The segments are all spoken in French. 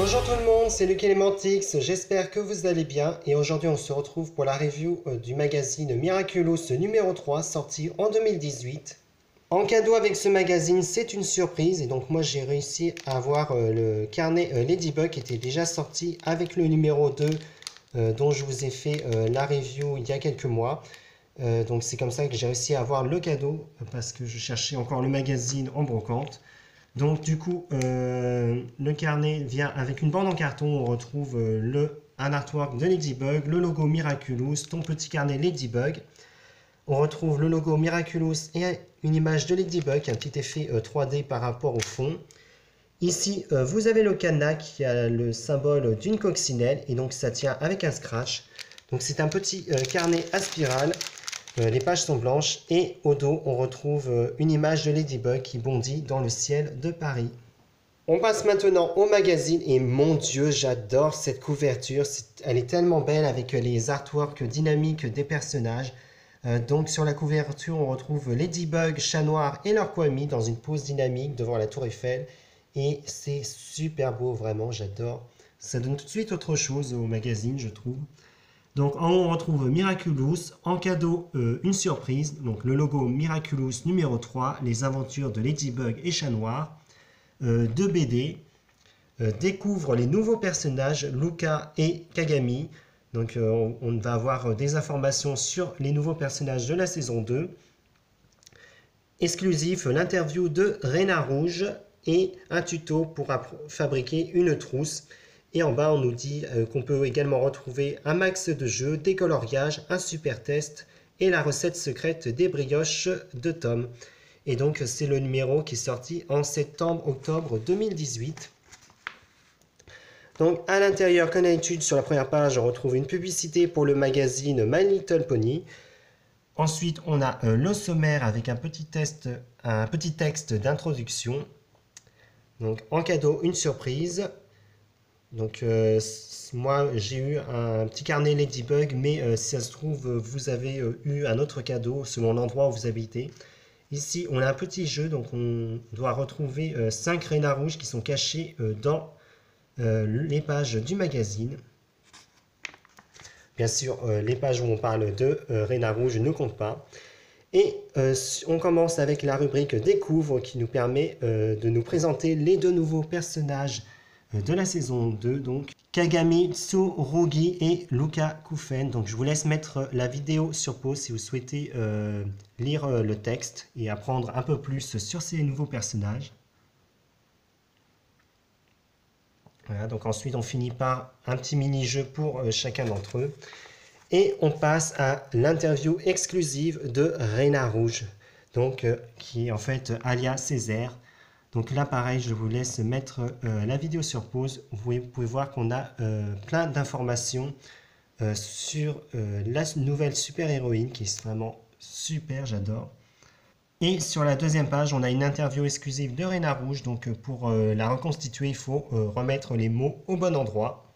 Bonjour tout le monde, c'est Luc Elementix, j'espère que vous allez bien et aujourd'hui on se retrouve pour la review du magazine Miraculous numéro 3 sorti en 2018. En cadeau avec ce magazine, c'est une surprise et donc moi j'ai réussi à avoir le carnet Ladybug qui était déjà sorti avec le numéro 2 dont je vous ai fait la review il y a quelques mois. Donc c'est comme ça que j'ai réussi à avoir le cadeau parce que je cherchais encore le magazine en brocante. Donc du coup, le carnet vient avec une bande en carton. On retrouve un artwork de Ladybug, le logo Miraculous, ton petit carnet Ladybug. On retrouve le logo Miraculous et une image de Ladybug, un petit effet 3D par rapport au fond. Ici, vous avez le cadenas qui a le symbole d'une coccinelle et donc ça tient avec un scratch. Donc c'est un petit carnet à spirale. Les pages sont blanches et au dos, on retrouve une image de Ladybug qui bondit dans le ciel de Paris. On passe maintenant au magazine et mon Dieu, j'adore cette couverture. Elle est tellement belle avec les artworks dynamiques des personnages. Donc sur la couverture, on retrouve Ladybug, Chat Noir et leur Kwami dans une pose dynamique devant la Tour Eiffel. Et c'est super beau, vraiment, j'adore. Ça donne tout de suite autre chose au magazine, je trouve. Donc en haut on retrouve Miraculous, en cadeau une surprise, donc le logo Miraculous numéro 3, les aventures de Ladybug et Chat Noir, 2 BD, découvre les nouveaux personnages Luca et Kagami, donc on va avoir des informations sur les nouveaux personnages de la saison 2, exclusif l'interview de Reina Rouge et un tuto pour fabriquer une trousse. Et en bas, on nous dit qu'on peut également retrouver un max de jeux, des coloriages, un super test et la recette secrète des brioches de Tom. Et donc, c'est le numéro qui est sorti en septembre-octobre 2018. Donc, à l'intérieur, comme d'habitude, sur la première page, on retrouve une publicité pour le magazine My Little Pony. Ensuite, on a le sommaire avec un petit texte d'introduction. Donc, en cadeau, une surprise. Donc moi j'ai eu un petit carnet Ladybug, mais si ça se trouve vous avez eu un autre cadeau selon l'endroit où vous habitez. Ici on a un petit jeu, donc on doit retrouver 5 Reina Rouges qui sont cachés dans les pages du magazine. Bien sûr les pages où on parle de Reina Rouge ne comptent pas. Et on commence avec la rubrique Découvre qui nous permet de nous présenter les 2 nouveaux personnages de la saison 2, donc Kagami Tsurugi et Luca Kufen. Donc je vous laisse mettre la vidéo sur pause si vous souhaitez lire le texte et apprendre un peu plus sur ces nouveaux personnages. Voilà, donc ensuite on finit par un petit mini-jeu pour chacun d'entre eux. Et on passe à l'interview exclusive de Reina Rouge, donc qui est en fait Alia Césaire. Donc là, pareil, je vous laisse mettre la vidéo sur pause. Vous pouvez voir qu'on a plein d'informations sur la nouvelle super-héroïne qui est vraiment super, j'adore. Et sur la deuxième page, on a une interview exclusive de Reina Rouge. Donc pour la reconstituer, il faut remettre les mots au bon endroit.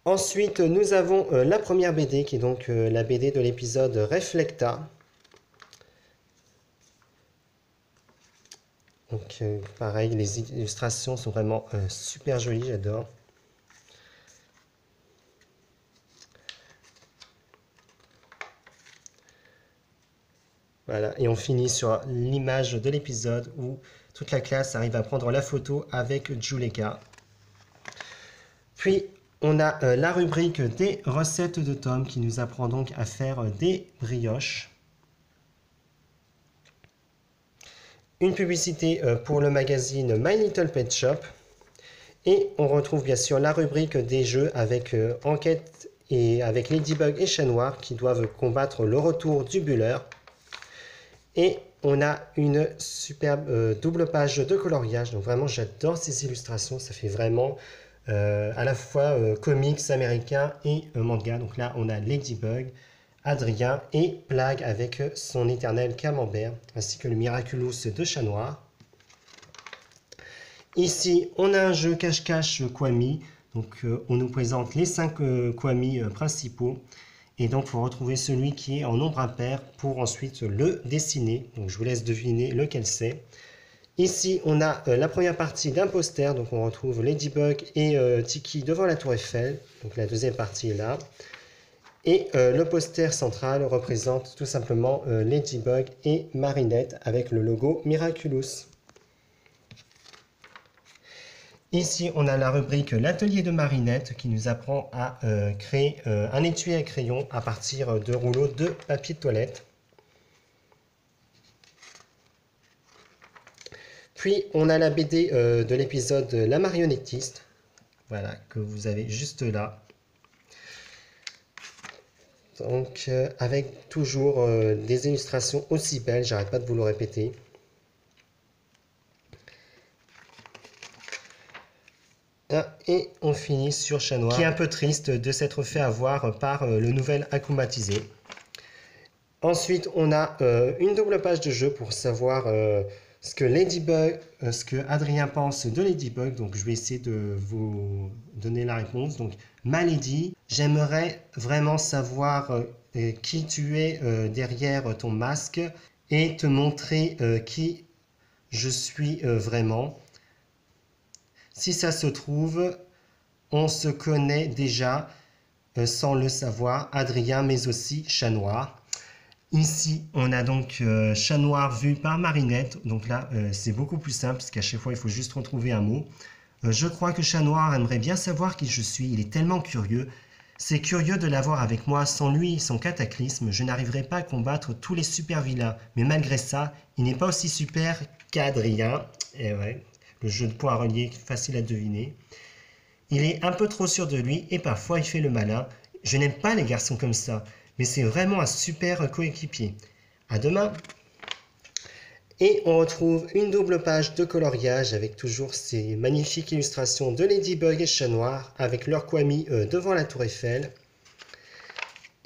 Ensuite, nous avons la première BD qui est donc la BD de l'épisode Reflecta. Donc pareil, les illustrations sont vraiment super jolies, j'adore. Voilà, et on finit sur l'image de l'épisode où toute la classe arrive à prendre la photo avec Juleka. Puis on a la rubrique des recettes de Tom qui nous apprend donc à faire des brioches. Une publicité pour le magazine My Little Pet Shop. Et on retrouve bien sûr la rubrique des jeux avec enquête et avec Ladybug et Chat Noir qui doivent combattre le retour du buller. Et on a une superbe double page de coloriage. Donc vraiment j'adore ces illustrations. Ça fait vraiment à la fois comics américains et manga. Donc là on a Ladybug, Adrien et Plagg avec son éternel camembert, ainsi que le Miraculous de Chat Noir. Ici, on a un jeu cache-cache Kwami. Donc, on nous présente les 5 Kwami principaux. Et donc, il faut retrouver celui qui est en nombre impair pour ensuite le dessiner. Donc, je vous laisse deviner lequel c'est. Ici, on a la première partie d'un poster, donc on retrouve Ladybug et Tiki devant la tour Eiffel, donc la deuxième partie est là. Et le poster central représente tout simplement Ladybug et Marinette avec le logo Miraculous. Ici, on a la rubrique l'atelier de Marinette qui nous apprend à créer un étui à crayon à partir de rouleaux de papier de toilette. Puis, on a la BD de l'épisode La marionnettiste, voilà, que vous avez juste là. Donc, avec toujours des illustrations aussi belles, j'arrête pas de vous le répéter. Et on finit sur Chat Noir, qui est un peu triste de s'être fait avoir par le nouvel akumatisé. Ensuite, on a une double page de jeu pour savoir ce que Ladybug, ce que Adrien pense de Ladybug. Donc, je vais essayer de vous donner la réponse. Donc, ma Lady, j'aimerais vraiment savoir qui tu es derrière ton masque et te montrer qui je suis vraiment. Si ça se trouve, on se connaît déjà sans le savoir, Adrien, mais aussi Chat Noir. Ici, on a donc Chat Noir vu par Marinette. Donc là, c'est beaucoup plus simple, parce qu'à chaque fois, il faut juste retrouver un mot. Je crois que Chat Noir aimerait bien savoir qui je suis. Il est tellement curieux. C'est curieux de l'avoir avec moi. Sans lui, son cataclysme, je n'arriverai pas à combattre tous les super vilains. Mais malgré ça, il n'est pas aussi super qu'Adrien. Et ouais. Le jeu de points reliés, facile à deviner. Il est un peu trop sûr de lui et parfois il fait le malin. Je n'aime pas les garçons comme ça, mais c'est vraiment un super coéquipier. À demain. Et on retrouve une double page de coloriage avec toujours ces magnifiques illustrations de Ladybug et Chat Noir avec leur Kwami devant la tour Eiffel.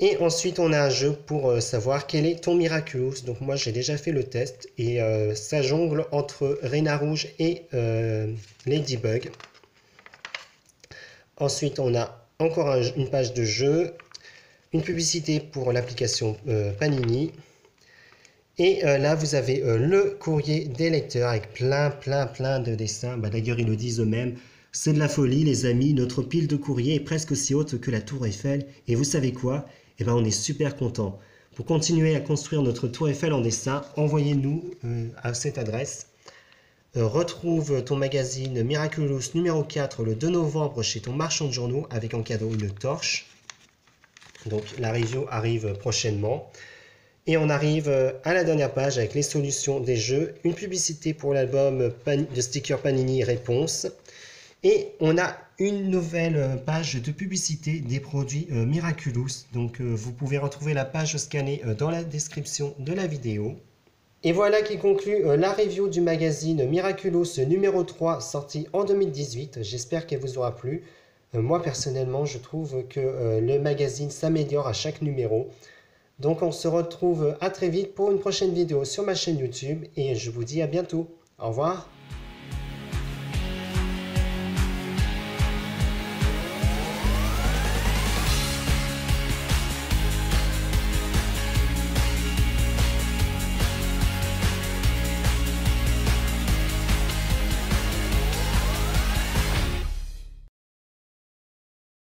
Et ensuite, on a un jeu pour savoir quel est ton Miraculous. Donc moi, j'ai déjà fait le test et ça jongle entre Reina Rouge et Ladybug. Ensuite, on a encore une page de jeu, une publicité pour l'application Panini. Et là, vous avez le courrier des lecteurs avec plein de dessins. Bah, d'ailleurs, ils le disent eux-mêmes. C'est de la folie, les amis. Notre pile de courrier est presque aussi haute que la tour Eiffel. Et vous savez quoi ? Eh ben, on est super content. Pour continuer à construire notre tour Eiffel en dessin, envoyez-nous à cette adresse. Retrouve ton magazine Miraculous numéro 4 le 2 novembre chez ton marchand de journaux avec en cadeau une torche. Donc la review arrive prochainement. Et on arrive à la dernière page avec les solutions des jeux, une publicité pour l'album de stickers Panini Réponse. Et on a une nouvelle page de publicité des produits Miraculous. Donc vous pouvez retrouver la page scannée dans la description de la vidéo. Et voilà qui conclut la review du magazine Miraculous numéro 3 sorti en 2018. J'espère qu'elle vous aura plu. Moi personnellement, je trouve que le magazine s'améliore à chaque numéro. Donc on se retrouve à très vite pour une prochaine vidéo sur ma chaîne YouTube et je vous dis à bientôt. Au revoir.